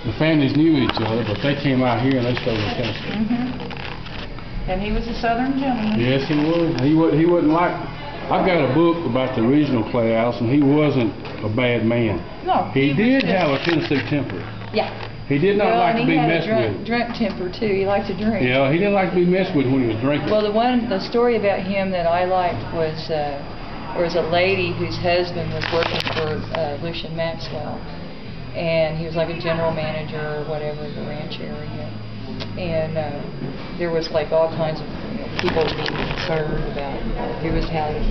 the families knew each other, but they came out here and they stayed in Tennessee. And he was a Southern gentleman. Yes, he was. He wasn't like. I've got a book about the original Clay Allison. He wasn't a bad man. No. He did have a Tennessee temper. Yeah. He did not like to be messed with. And he had a drunk temper too. He liked to drink. Yeah, he didn't like to be messed with when he was drinking. Well, the story about him that I liked was there was a lady whose husband was working for Lucian Maxwell, and he was like a general manager or whatever in the ranch area, and there was like all kinds of people being concerned about he was having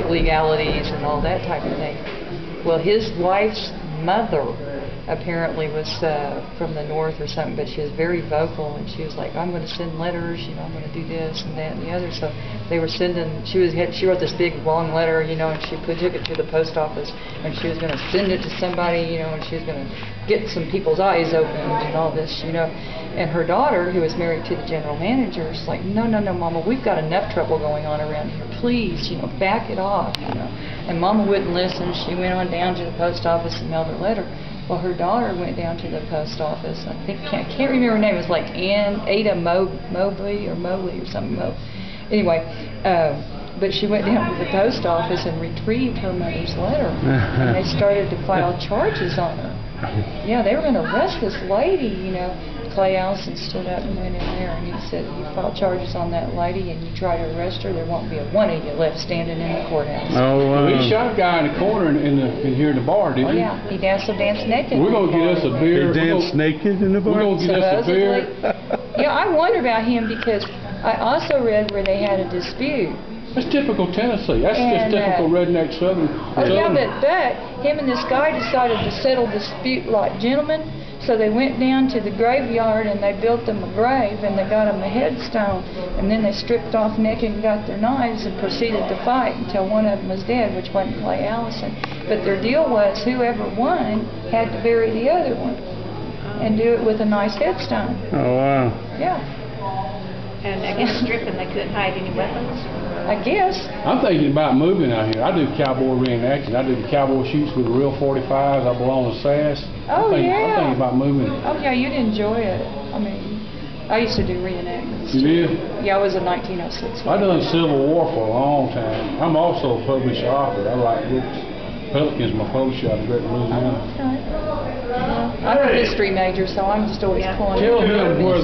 illegalities and all that type of thing. Well, his wife's mother apparently was from the north or something, but she was very vocal, and she was like, I'm going to send letters, I'm going to do this and that and the other. So they were sending, she wrote this big long letter, and she took it to the post office, and she was going to send it to somebody, and she was going to get some people's eyes opened and all this, And her daughter, who was married to the general manager, was like, no, Mama, we've got enough trouble going on around here. Please, back it off, And Mama wouldn't listen. She went on down to the post office and mailed her letter. Well, her daughter went down to the post office. I can't remember her name. It was like Ada Mobley or something. Anyway, but she went down to the post office and retrieved her mother's letter, and they started to file charges on her. Yeah, they were going to arrest this lady, Clay Allison stood up and went in there, and he said, you file charges on that lady and you try to arrest her, there won't be a one of you left standing in the courthouse. Oh, wow. Well, he shot a guy in the corner in here in the bar, didn't he? Yeah, he danced naked. We're going to get us a beer. He danced naked in the bar? We're going to get us a beer. I wonder about him because I also read where they had a dispute. That's typical Tennessee. That's just typical redneck Southern. Yeah, but him and this guy decided to settle the dispute like gentlemen. So they went down to the graveyard and they built them a grave and they got them a headstone, and then they stripped off naked and got their knives and proceeded to fight until one of them was dead, which wasn't Clay Allison. But their deal was whoever won had to bury the other one and do it with a nice headstone. Oh, wow. Yeah. And I guess stripping, they couldn't hide any weapons? I guess. I'm thinking about moving out here. I do cowboy reenacting. I do the cowboy shoots with the real 45s. I belong to SAS. Oh, I'm yeah. thinking about moving. Oh, yeah, you'd enjoy it. I mean, I used to do reenactments. You did? Yeah, I was in 1906. I done Civil War for a long time. I'm also a published author. I write books. Pelican's my publisher out of Great Louisiana. Okay. I'm a history major, so I'm just always pulling. Tell him where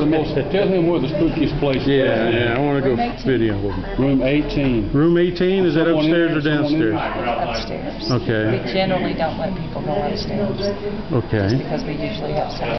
the spookiest place is. Yeah, I want to go video with him. Room 18. Room 18, is that upstairs or downstairs? Upstairs. Okay. We generally don't let people go upstairs. Okay. Just because we usually have some